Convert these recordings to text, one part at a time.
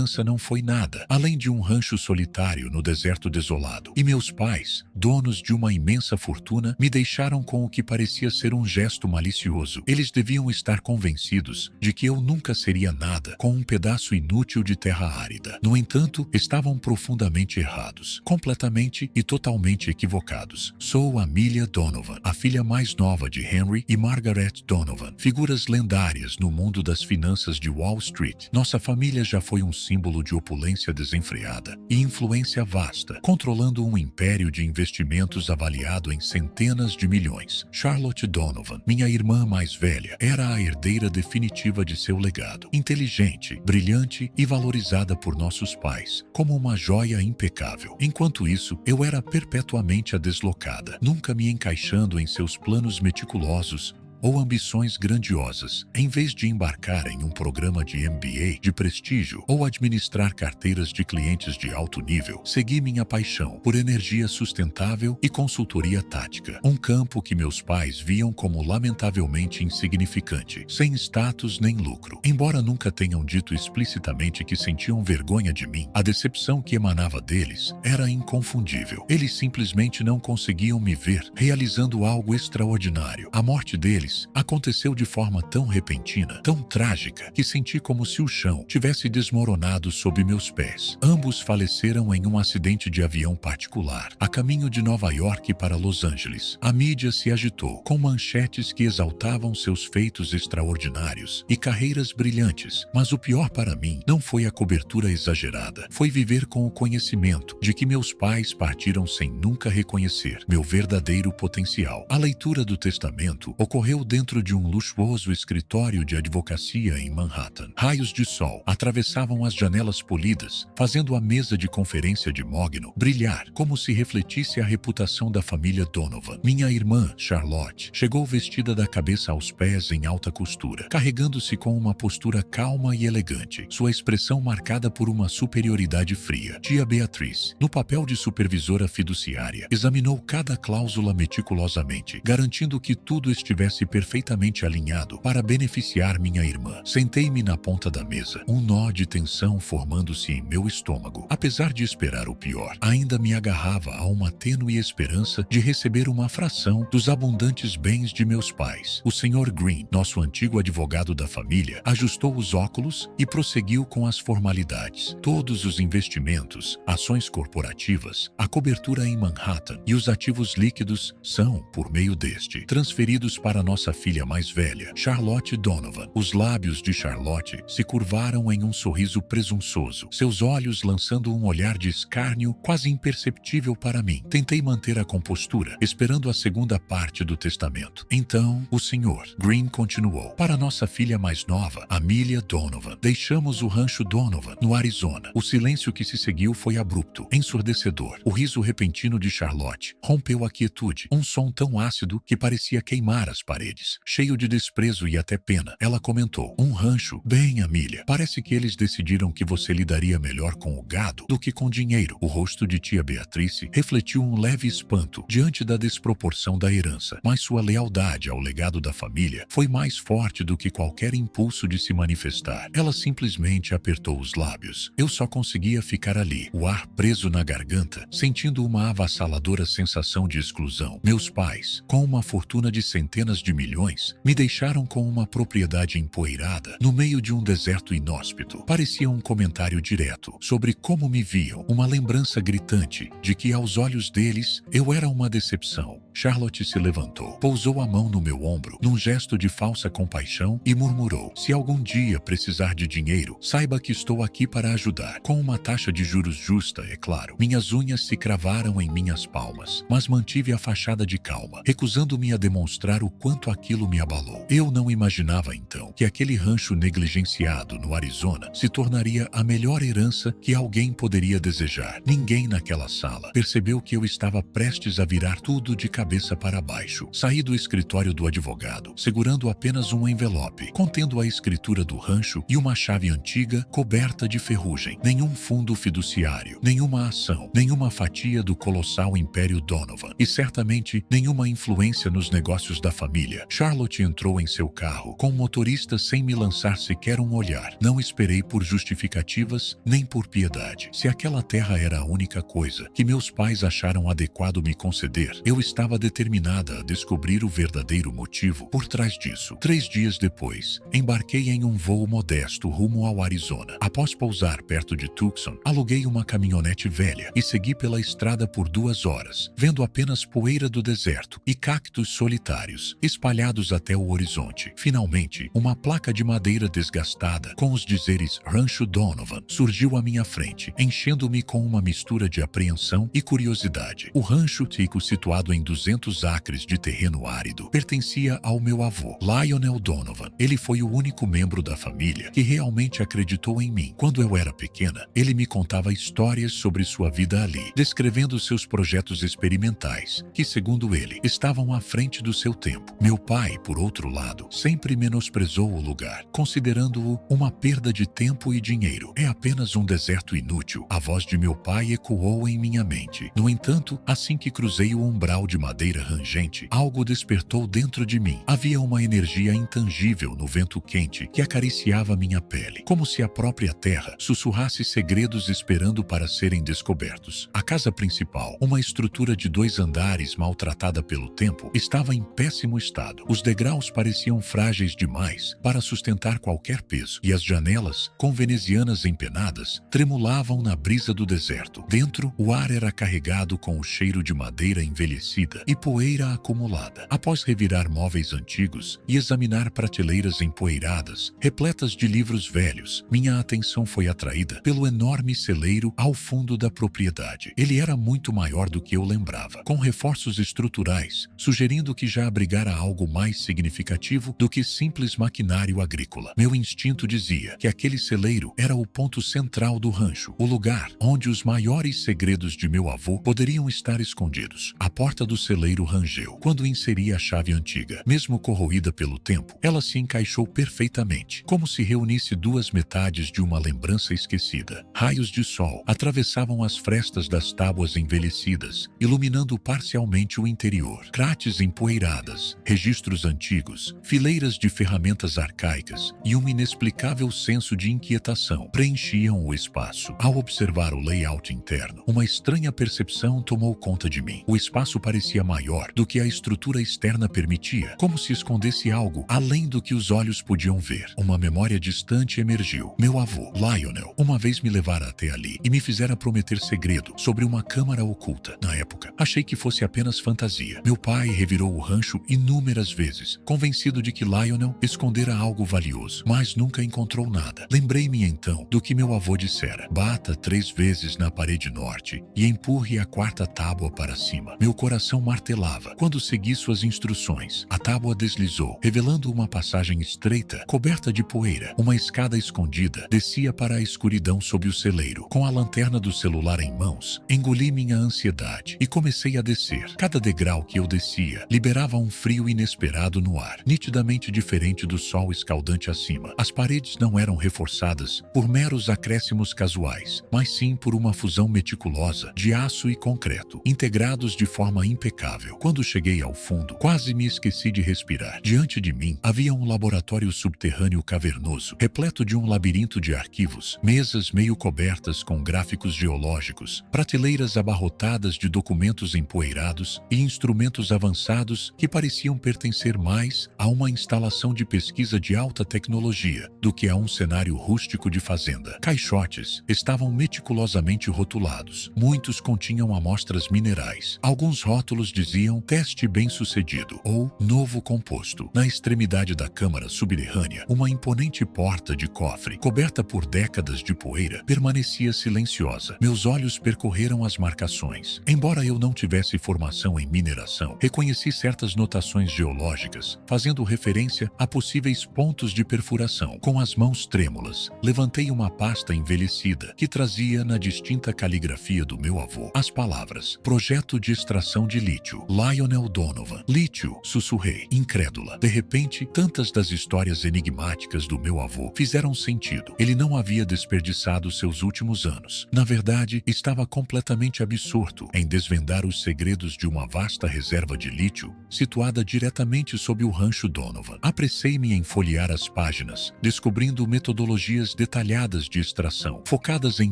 herança não foi nada, além de um rancho solitário no deserto desolado. E meus pais, donos de uma imensa fortuna, me deixaram com o que parecia ser um gesto malicioso. Eles deviam estar convencidos de que eu nunca seria nada com um pedaço inútil de terra árida. No entanto, estavam profundamente errados, completamente e totalmente equivocados. Sou Amelia Donovan, a filha mais nova de Henry e Margaret Donovan, figuras lendárias no mundo das finanças de Wall Street. Nossa família já foi um símbolo de opulência desenfreada e influência vasta, controlando um império de investimentos avaliado em centenas de milhões. Charlotte Donovan, minha irmã mais velha, era a herdeira definitiva de seu legado. Inteligente, brilhante e valorizada por nossos pais, como uma joia impecável. Enquanto isso, eu era perpetuamente a deslocada, nunca me encaixando em seus planos meticulosos ou ambições grandiosas. Em vez de embarcar em um programa de MBA de prestígio ou administrar carteiras de clientes de alto nível, segui minha paixão por energia sustentável e consultoria tática, um campo que meus pais viam como lamentavelmente insignificante, sem status nem lucro. Embora nunca tenham dito explicitamente que sentiam vergonha de mim, a decepção que emanava deles era inconfundível. Eles simplesmente não conseguiam me ver realizando algo extraordinário. A morte deles aconteceu de forma tão repentina, tão trágica, que senti como se o chão tivesse desmoronado sob meus pés. Ambos faleceram em um acidente de avião particular, a caminho de Nova York para Los Angeles. A mídia se agitou, com manchetes que exaltavam seus feitos extraordinários e carreiras brilhantes, mas o pior para mim não foi a cobertura exagerada, foi viver com o conhecimento de que meus pais partiram sem nunca reconhecer meu verdadeiro potencial. A leitura do testamento ocorreu dentro de um luxuoso escritório de advocacia em Manhattan. Raios de sol atravessavam as janelas polidas, fazendo a mesa de conferência de mogno brilhar como se refletisse a reputação da família Donovan. Minha irmã, Charlotte, chegou vestida da cabeça aos pés em alta costura, carregando-se com uma postura calma e elegante, sua expressão marcada por uma superioridade fria. Tia Beatriz, no papel de supervisora fiduciária, examinou cada cláusula meticulosamente, garantindo que tudo estivesse perfeitamente alinhado para beneficiar minha irmã. Sentei-me na ponta da mesa, um nó de tensão formando-se em meu estômago. Apesar de esperar o pior, ainda me agarrava a uma tênue esperança de receber uma fração dos abundantes bens de meus pais. O Sr. Green, nosso antigo advogado da família, ajustou os óculos e prosseguiu com as formalidades. Todos os investimentos, ações corporativas, a cobertura em Manhattan e os ativos líquidos são, por meio deste, transferidos para nossa filha mais velha, Charlotte Donovan. Os lábios de Charlotte se curvaram em um sorriso presunçoso, seus olhos lançando um olhar de escárnio quase imperceptível para mim. Tentei manter a compostura, esperando a segunda parte do testamento. Então, o Sr. Green continuou. Para nossa filha mais nova, Amelia Donovan, deixamos o rancho Donovan, no Arizona. O silêncio que se seguiu foi abrupto, ensurdecedor. O riso repentino de Charlotte rompeu a quietude, um som tão ácido que parecia queimar as paredes. Cheio de desprezo e até pena, ela comentou: um rancho? Bem, Amelia, parece que eles decidiram que você lidaria melhor com o gado do que com dinheiro. O rosto de tia Beatrice refletiu um leve espanto diante da desproporção da herança, mas sua lealdade ao legado da família foi mais forte do que qualquer impulso de se manifestar. Ela simplesmente apertou os lábios. Eu só conseguia ficar ali, o ar preso na garganta, sentindo uma avassaladora sensação de exclusão. Meus pais, com uma fortuna de centenas de milhões, me deixaram com uma propriedade empoeirada no meio de um deserto inóspito. Parecia um comentário direto sobre como me viam, uma lembrança gritante de que aos olhos deles eu era uma decepção. Charlotte se levantou, pousou a mão no meu ombro num gesto de falsa compaixão e murmurou: se algum dia precisar de dinheiro, saiba que estou aqui para ajudar. Com uma taxa de juros justa, é claro. Minhas unhas se cravaram em minhas palmas, mas mantive a fachada de calma, recusando-me a demonstrar o quanto aquilo me abalou. Eu não imaginava então que aquele rancho negligenciado no Arizona se tornaria a melhor herança que alguém poderia desejar. Ninguém naquela sala percebeu que eu estava prestes a virar tudo de cabeça para baixo. Saí do escritório do advogado, segurando apenas um envelope, contendo a escritura do rancho e uma chave antiga coberta de ferrugem. Nenhum fundo fiduciário, nenhuma ação, nenhuma fatia do colossal império Donovan e certamente nenhuma influência nos negócios da família família. Charlotte entrou em seu carro, com o motorista sem me lançar sequer um olhar. Não esperei por justificativas, nem por piedade. Se aquela terra era a única coisa que meus pais acharam adequado me conceder, eu estava determinada a descobrir o verdadeiro motivo por trás disso. 3 dias depois, embarquei em um voo modesto rumo ao Arizona. Após pousar perto de Tucson, aluguei uma caminhonete velha e segui pela estrada por 2 horas, vendo apenas poeira do deserto e cactos solitários espalhados até o horizonte. Finalmente, uma placa de madeira desgastada com os dizeres Rancho Donovan surgiu à minha frente, enchendo-me com uma mistura de apreensão e curiosidade. O rancho tico, situado em 200 acres de terreno árido, pertencia ao meu avô, Lionel Donovan. Ele foi o único membro da família que realmente acreditou em mim. Quando eu era pequena, ele me contava histórias sobre sua vida ali, descrevendo seus projetos experimentais, que, segundo ele, estavam à frente do seu tempo. Meu pai, por outro lado, sempre menosprezou o lugar, considerando-o uma perda de tempo e dinheiro. É apenas um deserto inútil, a voz de meu pai ecoou em minha mente. No entanto, assim que cruzei o umbral de madeira rangente, algo despertou dentro de mim. Havia uma energia intangível no vento quente que acariciava minha pele, como se a própria terra sussurrasse segredos esperando para serem descobertos. A casa principal, uma estrutura de 2 andares maltratada pelo tempo, estava em péssimo estado. Os degraus pareciam frágeis demais para sustentar qualquer peso, e as janelas, com venezianas empenadas, tremulavam na brisa do deserto. Dentro, o ar era carregado com o cheiro de madeira envelhecida e poeira acumulada. Após revirar móveis antigos e examinar prateleiras empoeiradas, repletas de livros velhos, minha atenção foi atraída pelo enorme celeiro ao fundo da propriedade. Ele era muito maior do que eu lembrava, com reforços estruturais, sugerindo que já abrigara algo mais significativo do que simples maquinário agrícola. Meu instinto dizia que aquele celeiro era o ponto central do rancho, o lugar onde os maiores segredos de meu avô poderiam estar escondidos. A porta do celeiro rangeu quando inseri a chave antiga. Mesmo corroída pelo tempo, ela se encaixou perfeitamente, como se reunisse 2 metades de uma lembrança esquecida. Raios de sol atravessavam as frestas das tábuas envelhecidas, iluminando parcialmente o interior. Crates empoeiradas, registros antigos, fileiras de ferramentas arcaicas e um inexplicável senso de inquietação preenchiam o espaço. Ao observar o layout interno, uma estranha percepção tomou conta de mim. O espaço parecia maior do que a estrutura externa permitia, como se escondesse algo além do que os olhos podiam ver. Uma memória distante emergiu. Meu avô, Lionel, uma vez me levara até ali e me fizera prometer segredo sobre uma câmara oculta. Na época, achei que fosse apenas fantasia. Meu pai revirou o rancho inúmeras vezes, convencido de que Lionel escondera algo valioso, mas nunca encontrou nada. Lembrei-me então do que meu avô dissera: bata 3 vezes na parede norte e empurre a 4ª tábua para cima. Meu coração martelava quando segui suas instruções. A tábua deslizou, revelando uma passagem estreita, coberta de poeira. Uma escada escondida descia para a escuridão sob o celeiro. Com a lanterna do celular em mãos, engoli minha ansiedade e comecei a descer. Cada degrau que eu descia liberava um frio inesperado no ar, nitidamente diferente do sol escaldante acima. As paredes não eram reforçadas por meros acréscimos casuais, mas sim por uma fusão meticulosa de aço e concreto, integrados de forma impecável. Quando cheguei ao fundo, quase me esqueci de respirar. Diante de mim havia um laboratório subterrâneo cavernoso, repleto de um labirinto de arquivos, mesas meio cobertas com gráficos geológicos, prateleiras abarrotadas de documentos empoeirados e instrumentos avançados que pareciam pertencer mais a uma instalação de pesquisa de alta tecnologia do que a um cenário rústico de fazenda. Caixotes estavam meticulosamente rotulados. Muitos continham amostras minerais. Alguns rótulos diziam teste bem-sucedido ou novo composto. Na extremidade da câmara subterrânea, uma imponente porta de cofre, coberta por décadas de poeira, permanecia silenciosa. Meus olhos percorreram as marcações. Embora eu não tivesse formação em mineração, reconheci certas notações geológicas, fazendo referência a possíveis pontos de perfuração. Com as mãos trêmulas, levantei uma pasta envelhecida que trazia na distinta caligrafia do meu avô as palavras: Projeto de extração de lítio, Lionel Donovan. Lítio, sussurrei, incrédula. De repente, tantas das histórias enigmáticas do meu avô fizeram sentido. Ele não havia desperdiçado seus últimos anos. Na verdade, estava completamente absorto em desvendar os segredos de uma vasta reserva de lítio situada diretamente diretamente sob o rancho Donovan. Apressei-me em folhear as páginas, descobrindo metodologias detalhadas de extração, focadas em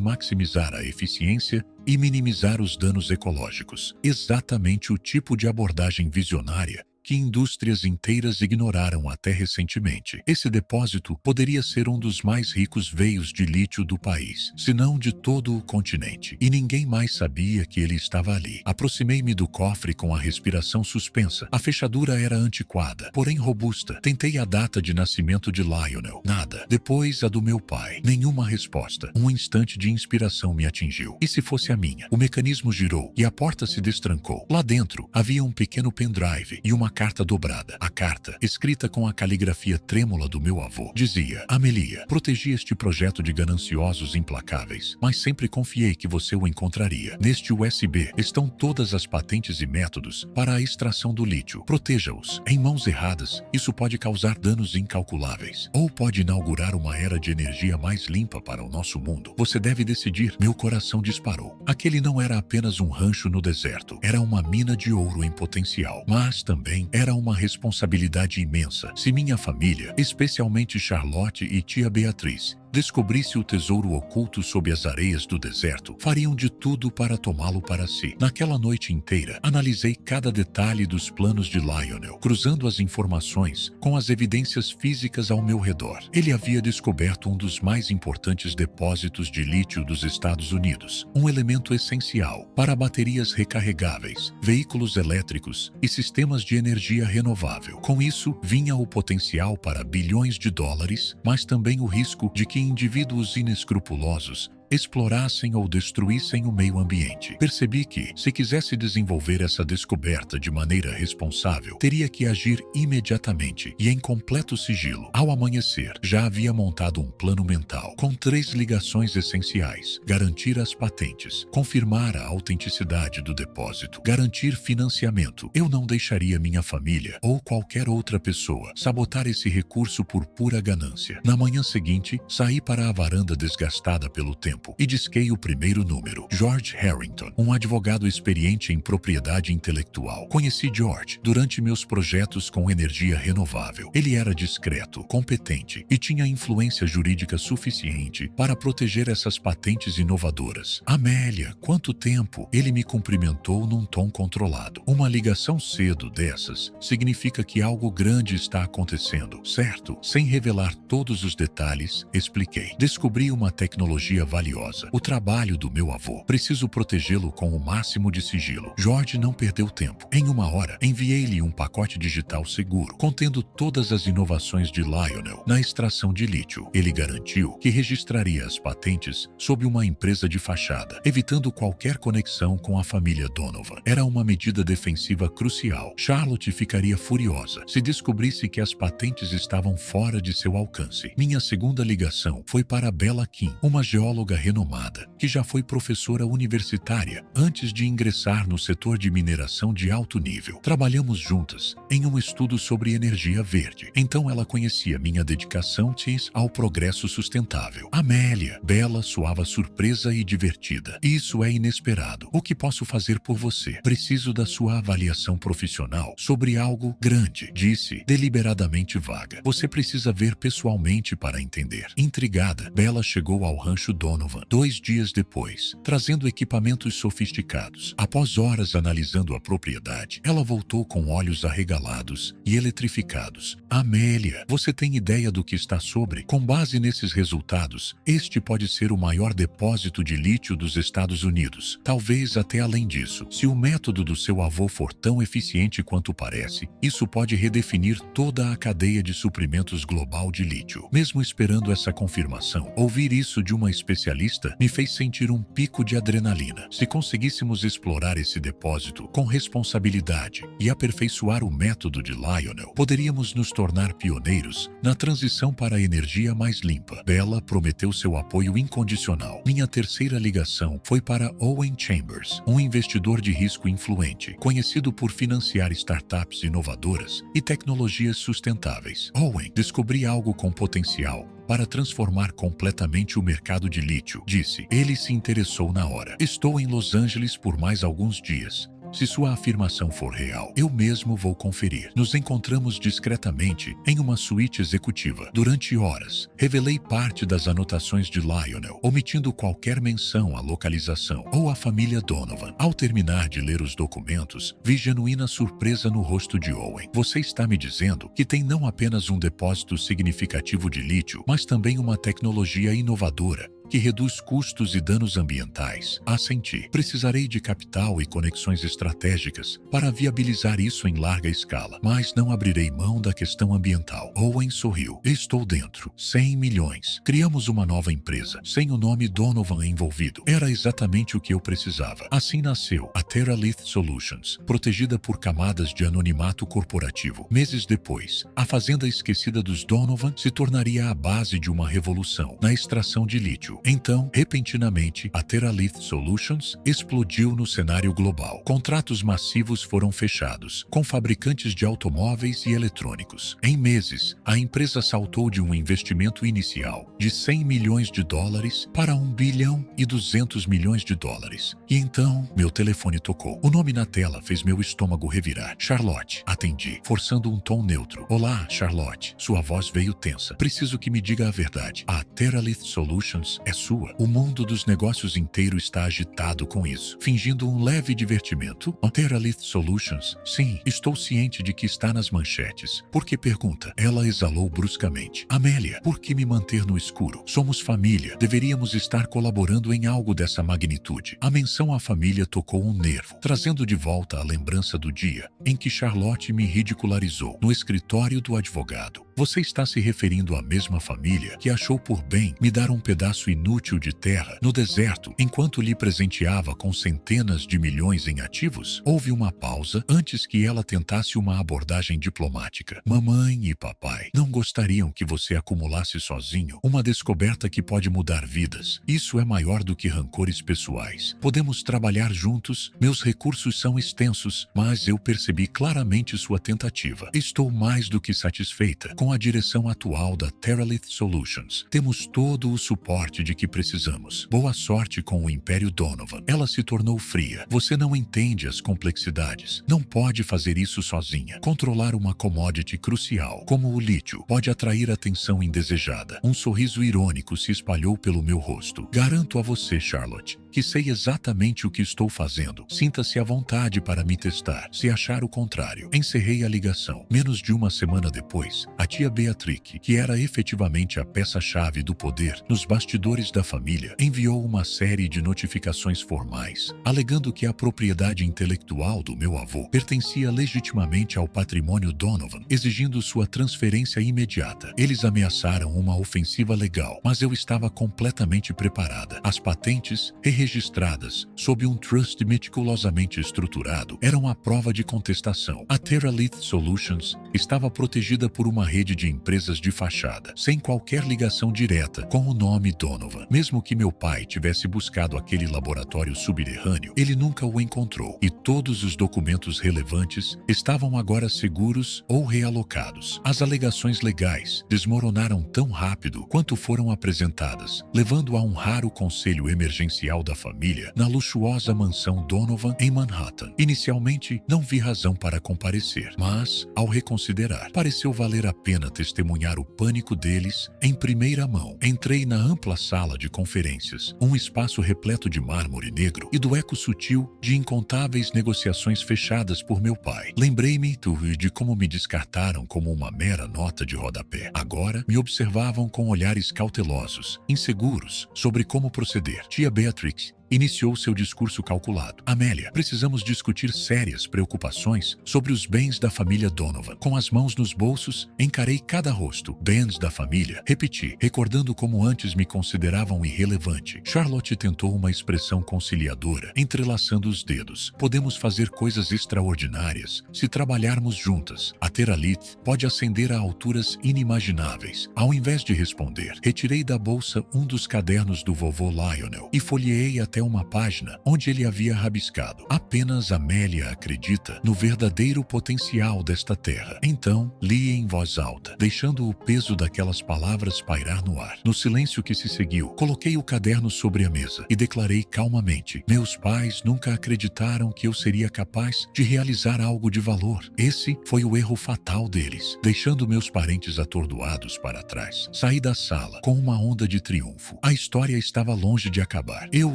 maximizar a eficiência e minimizar os danos ecológicos. Exatamente o tipo de abordagem visionária que indústrias inteiras ignoraram até recentemente. Esse depósito poderia ser um dos mais ricos veios de lítio do país, se não de todo o continente, e ninguém mais sabia que ele estava ali. Aproximei-me do cofre com a respiração suspensa. A fechadura era antiquada, porém robusta. Tentei a data de nascimento de Lionel. Nada. Depois a do meu pai. Nenhuma resposta. Um instante de inspiração me atingiu. E se fosse a minha? O mecanismo girou e a porta se destrancou. Lá dentro havia um pequeno pendrive e uma carta dobrada. A carta, escrita com a caligrafia trêmula do meu avô, dizia: Amelia, protegi este projeto de gananciosos implacáveis, mas sempre confiei que você o encontraria. Neste USB estão todas as patentes e métodos para a extração do lítio. Proteja-os. Em mãos erradas, isso pode causar danos incalculáveis, ou pode inaugurar uma era de energia mais limpa para o nosso mundo. Você deve decidir. Meu coração disparou. Aquele não era apenas um rancho no deserto, era uma mina de ouro em potencial, mas também era uma responsabilidade imensa. Se minha família, especialmente Charlotte e tia Beatriz, descobrisse o tesouro oculto sob as areias do deserto, fariam de tudo para tomá-lo para si. Naquela noite inteira, analisei cada detalhe dos planos de Lionel, cruzando as informações com as evidências físicas ao meu redor. Ele havia descoberto um dos mais importantes depósitos de lítio dos Estados Unidos, um elemento essencial para baterias recarregáveis, veículos elétricos e sistemas de energia renovável. Com isso, vinha o potencial para bilhões de dólares, mas também o risco de que indivíduos inescrupulosos explorassem ou destruíssem o meio ambiente. Percebi que, se quisesse desenvolver essa descoberta de maneira responsável, teria que agir imediatamente e em completo sigilo. Ao amanhecer, já havia montado um plano mental, com 3 ligações essenciais: garantir as patentes, confirmar a autenticidade do depósito, garantir financiamento. Eu não deixaria minha família ou qualquer outra pessoa sabotar esse recurso por pura ganância. Na manhã seguinte, saí para a varanda desgastada pelo tempo e disquei o primeiro número. George Harrington, um advogado experiente em propriedade intelectual. Conheci George durante meus projetos com energia renovável. Ele era discreto, competente e tinha influência jurídica suficiente para proteger essas patentes inovadoras. Amélia, quanto tempo? Ele me cumprimentou num tom controlado. Uma ligação cedo dessas significa que algo grande está acontecendo, certo? Sem revelar todos os detalhes, expliquei. Descobri uma tecnologia valiosa. O trabalho do meu avô. Preciso protegê-lo com o máximo de sigilo. George não perdeu tempo. Em 1 hora, enviei-lhe um pacote digital seguro, contendo todas as inovações de Lionel na extração de lítio. Ele garantiu que registraria as patentes sob uma empresa de fachada, evitando qualquer conexão com a família Donovan. Era uma medida defensiva crucial. Charlotte ficaria furiosa se descobrisse que as patentes estavam fora de seu alcance. Minha segunda ligação foi para Bella Kim, uma geóloga renomada, que já foi professora universitária antes de ingressar no setor de mineração de alto nível. Trabalhamos juntas em um estudo sobre energia verde. Então ela conhecia minha dedicação ao progresso sustentável. Amélia, Bella soava surpresa e divertida. Isso é inesperado. O que posso fazer por você? Preciso da sua avaliação profissional sobre algo grande, disse, deliberadamente vaga. Você precisa ver pessoalmente para entender. Intrigada, Bella chegou ao rancho Donovan 2 dias depois, trazendo equipamentos sofisticados. Após horas analisando a propriedade, ela voltou com olhos arregalados e eletrificados. Amélia, você tem ideia do que está sobre? Com base nesses resultados, este pode ser o maior depósito de lítio dos Estados Unidos. Talvez até além disso. Se o método do seu avô for tão eficiente quanto parece, isso pode redefinir toda a cadeia de suprimentos global de lítio. Mesmo esperando essa confirmação, ouvir isso de uma especialista me fez sentir um pico de adrenalina. Se conseguíssemos explorar esse depósito com responsabilidade e aperfeiçoar o método de Lionel, poderíamos nos tornar pioneiros na transição para a energia mais limpa. Bella prometeu seu apoio incondicional. Minha terceira ligação foi para Owen Chambers, um investidor de risco influente, conhecido por financiar startups inovadoras e tecnologias sustentáveis. Owen, descobri algo com potencial para transformar completamente o mercado de lítio, disse. Ele se interessou na hora. Estou em Los Angeles por mais alguns dias. Se sua afirmação for real, eu mesmo vou conferir. Nos encontramos discretamente em uma suíte executiva. Durante horas, revelei parte das anotações de Lionel, omitindo qualquer menção à localização ou à família Donovan. Ao terminar de ler os documentos, vi genuína surpresa no rosto de Owen. Você está me dizendo que tem não apenas um depósito significativo de lítio, mas também uma tecnologia inovadora que reduz custos e danos ambientais. Assenti. Precisarei de capital e conexões estratégicas para viabilizar isso em larga escala, mas não abrirei mão da questão ambiental. Owen sorriu. Estou dentro. 100 milhões. Criamos uma nova empresa, sem o nome Donovan envolvido. Era exatamente o que eu precisava. Assim nasceu a Terralith Solutions, protegida por camadas de anonimato corporativo. Meses depois, a fazenda esquecida dos Donovan se tornaria a base de uma revolução na extração de lítio. Então, repentinamente, a Terralith Solutions explodiu no cenário global. Contratos massivos foram fechados, com fabricantes de automóveis e eletrônicos. Em meses, a empresa saltou de um investimento inicial de 100 milhões de dólares para 1 bilhão e 200 milhões de dólares. E então, meu telefone tocou. O nome na tela fez meu estômago revirar. Charlotte, atendi, forçando um tom neutro. Olá, Charlotte. Sua voz veio tensa. Preciso que me diga a verdade. A Terralith Solutions é sua. O mundo dos negócios inteiro está agitado com isso. Fingindo um leve divertimento, a Terralith Solutions, sim, estou ciente de que está nas manchetes. Por que pergunta? Ela exalou bruscamente. Amélia, por que me manter no escuro? Somos família. Deveríamos estar colaborando em algo dessa magnitude. A menção à família tocou um nervo, trazendo de volta a lembrança do dia em que Charlotte me ridicularizou no escritório do advogado. Você está se referindo à mesma família que achou por bem me dar um pedaço inútil de terra no deserto enquanto lhe presenteava com centenas de milhões em ativos? Houve uma pausa antes que ela tentasse uma abordagem diplomática. Mamãe e papai não gostariam que você acumulasse sozinho uma descoberta que pode mudar vidas. Isso é maior do que rancores pessoais. Podemos trabalhar juntos, meus recursos são extensos, mas eu percebi claramente sua tentativa. Estou mais do que satisfeita com a direção atual da Terralith Solutions. Temos todo o suporte de que precisamos. Boa sorte com o Império Donovan. Ela se tornou fria. Você não entende as complexidades. Não pode fazer isso sozinha. Controlar uma commodity crucial, como o lítio, pode atrair atenção indesejada. Um sorriso irônico se espalhou pelo meu rosto. Garanto a você, Charlotte, que sei exatamente o que estou fazendo. Sinta-se à vontade para me testar. Se achar o contrário, encerrei a ligação. Menos de uma semana depois, a tia Beatrix, que era efetivamente a peça-chave do poder nos bastidores da família, enviou uma série de notificações formais, alegando que a propriedade intelectual do meu avô pertencia legitimamente ao patrimônio Donovan, exigindo sua transferência imediata. Eles ameaçaram uma ofensiva legal, mas eu estava completamente preparada. As patentes, registradas sob um trust meticulosamente estruturado, eram a prova de contestação. A Terralith Solutions estava protegida por uma rede de empresas de fachada, sem qualquer ligação direta com o nome Donovan. Mesmo que meu pai tivesse buscado aquele laboratório subterrâneo, ele nunca o encontrou, e todos os documentos relevantes estavam agora seguros ou realocados. As alegações legais desmoronaram tão rápido quanto foram apresentadas, levando a um raro conselho emergencial da família na luxuosa mansão Donovan em Manhattan. Inicialmente, não vi razão para comparecer, mas, ao reconsiderar, pareceu valer a pena testemunhar o pânico deles em primeira mão. Entrei na ampla sala de conferências, um espaço repleto de mármore negro e do eco sutil de incontáveis negociações fechadas por meu pai. Lembrei-me de como me descartaram como uma mera nota de rodapé. Agora, me observavam com olhares cautelosos, inseguros sobre como proceder. Tia Beatrix iniciou seu discurso calculado. Amélia, precisamos discutir sérias preocupações sobre os bens da família Donovan. Com as mãos nos bolsos, encarei cada rosto. Bens da família. Repeti, recordando como antes me consideravam irrelevante. Charlotte tentou uma expressão conciliadora, entrelaçando os dedos. Podemos fazer coisas extraordinárias se trabalharmos juntas. A Terralith pode ascender a alturas inimagináveis. Ao invés de responder, retirei da bolsa um dos cadernos do vovô Lionel e folheei Caminhei até uma página onde ele havia rabiscado: apenas Amélia acredita no verdadeiro potencial desta terra. Então, li em voz alta, deixando o peso daquelas palavras pairar no ar. No silêncio que se seguiu, coloquei o caderno sobre a mesa e declarei calmamente: meus pais nunca acreditaram que eu seria capaz de realizar algo de valor. Esse foi o erro fatal deles. Deixando meus parentes atordoados para trás, saí da sala com uma onda de triunfo. A história estava longe de acabar. Eu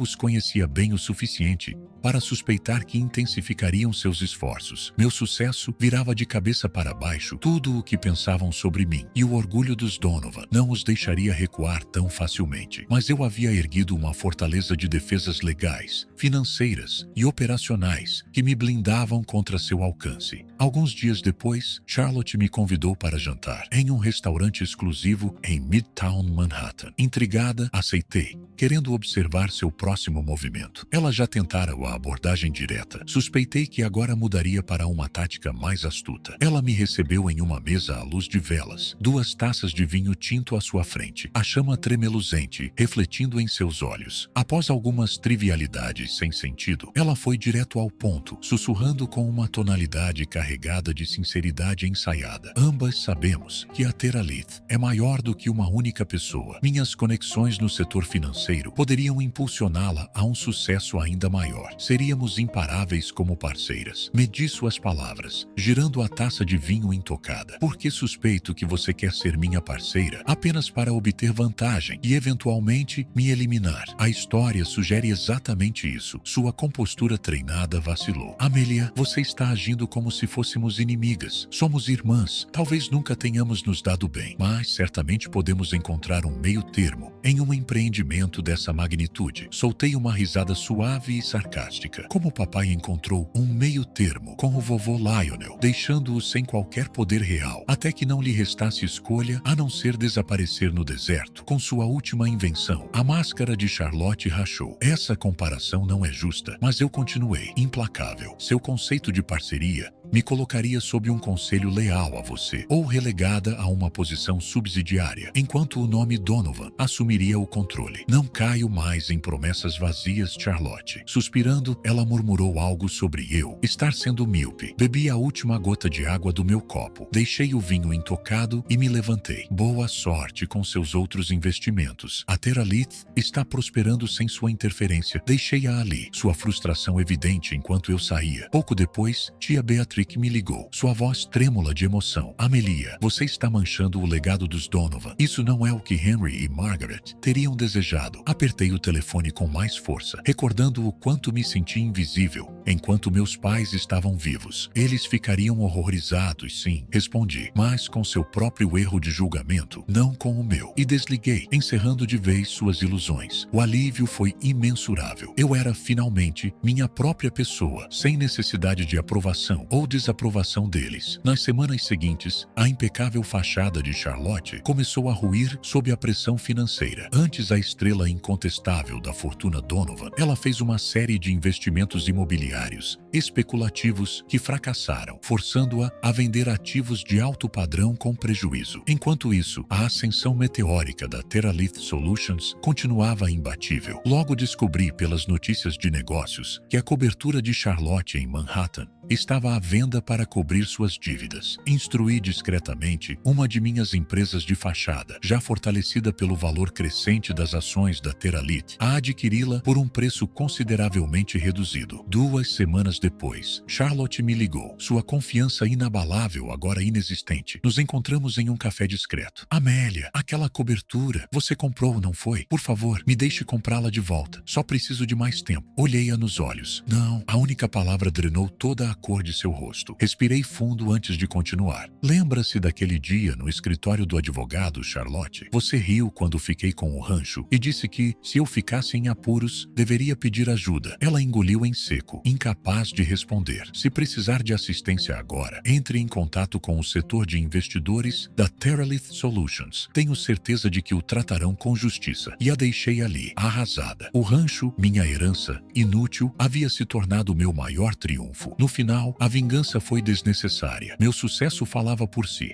os conhecia bem o suficiente para suspeitar que intensificariam seus esforços. Meu sucesso virava de cabeça para baixo tudo o que pensavam sobre mim, e o orgulho dos Donovan não os deixaria recuar tão facilmente. Mas eu havia erguido uma fortaleza de defesas legais, financeiras e operacionais que me blindavam contra seu alcance. Alguns dias depois, Charlotte me convidou para jantar em um restaurante exclusivo em Midtown Manhattan. Intrigada, aceitei, querendo observar seu próximo movimento. Ela já tentara a abordagem direta. Suspeitei que agora mudaria para uma tática mais astuta. Ela me recebeu em uma mesa à luz de velas, 2 taças de vinho tinto à sua frente, a chama tremeluzente refletindo em seus olhos. Após algumas trivialidades sem sentido, ela foi direto ao ponto, sussurrando com uma tonalidade carregada de sinceridade ensaiada: ambas sabemos que a Teralith é maior do que uma única pessoa. Minhas conexões no setor financeiro poderiam impulsioná-la a um sucesso ainda maior. Seríamos imparáveis como parceiras. Medi suas palavras, girando a taça de vinho intocada. Por que suspeito que você quer ser minha parceira apenas para obter vantagem e eventualmente me eliminar? A história sugere exatamente isso. Sua compostura treinada vacilou. Amélia, você está agindo como se fôssemos inimigas. Somos irmãs. Talvez nunca tenhamos nos dado bem, mas certamente podemos encontrar um meio termo em um empreendimento dessa magnitude. Soltei uma risada suave e sarcástica. Como o papai encontrou um meio termo com o vovô Lionel, deixando-o sem qualquer poder real, até que não lhe restasse escolha a não ser desaparecer no deserto. Com sua última invenção, a máscara de Charlotte rachou. Essa comparação não é justa, mas eu continuei, implacável. Seu conceito de parceria me colocaria sob um conselho leal a você, ou relegada a uma posição subsidiária, enquanto o nome Donovan assumiria o controle. Não caio mais em promessas vazias, Charlotte. Suspirando, ela murmurou algo sobre eu estar sendo míope. Bebi a última gota de água do meu copo, deixei o vinho intocado e me levantei. Boa sorte com seus outros investimentos. A Teralith está prosperando sem sua interferência. Deixei-a ali, sua frustração evidente enquanto eu saía. Pouco depois, tia Beatriz me ligou, sua voz trêmula de emoção. Amelia, você está manchando o legado dos Donovan. Isso não é o que Henry e Margaret teriam desejado. Apertei o telefone com mais força, recordando o quanto me senti invisível enquanto meus pais estavam vivos. Eles ficariam horrorizados, sim, respondi, mas com seu próprio erro de julgamento, não com o meu. E desliguei, encerrando de vez suas ilusões. O alívio foi imensurável. Eu era finalmente minha própria pessoa, sem necessidade de aprovação ou desaprovação deles. Nas semanas seguintes, a impecável fachada de Charlotte começou a ruir sob a pressão financeira. Antes a estrela incontestável da fortuna Donovan, ela fez uma série de investimentos imobiliários especulativos que fracassaram, forçando-a a vender ativos de alto padrão com prejuízo. Enquanto isso, a ascensão meteórica da Teralith Solutions continuava imbatível. Logo descobri pelas notícias de negócios que a cobertura de Charlotte em Manhattan estava à venda para cobrir suas dívidas. Instruí discretamente uma de minhas empresas de fachada, já fortalecida pelo valor crescente das ações da Teralith, a adquiri-la por um preço consideravelmente reduzido. 2 semanas depois, Charlotte me ligou, sua confiança inabalável agora inexistente. Nos encontramos em um café discreto. Amélia, aquela cobertura, você comprou, não foi? Por favor, me deixe comprá-la de volta. Só preciso de mais tempo. Olhei-a nos olhos. Não, a única palavra drenou toda a cor de seu rosto. Respirei fundo antes de continuar. Lembra-se daquele dia no escritório do advogado, Charlotte? Você riu quando fiquei com o rancho e disse que, se eu ficasse em apuros, deveria pedir ajuda. Ela engoliu em seco, incapaz de responder. Se precisar de assistência agora, entre em contato com o setor de investidores da Teralith Solutions. Tenho certeza de que o tratarão com justiça. E a deixei ali, arrasada. O rancho, minha herança, inútil, havia se tornado meu maior triunfo. No final, a vingança foi desnecessária. Meu sucesso falava por si.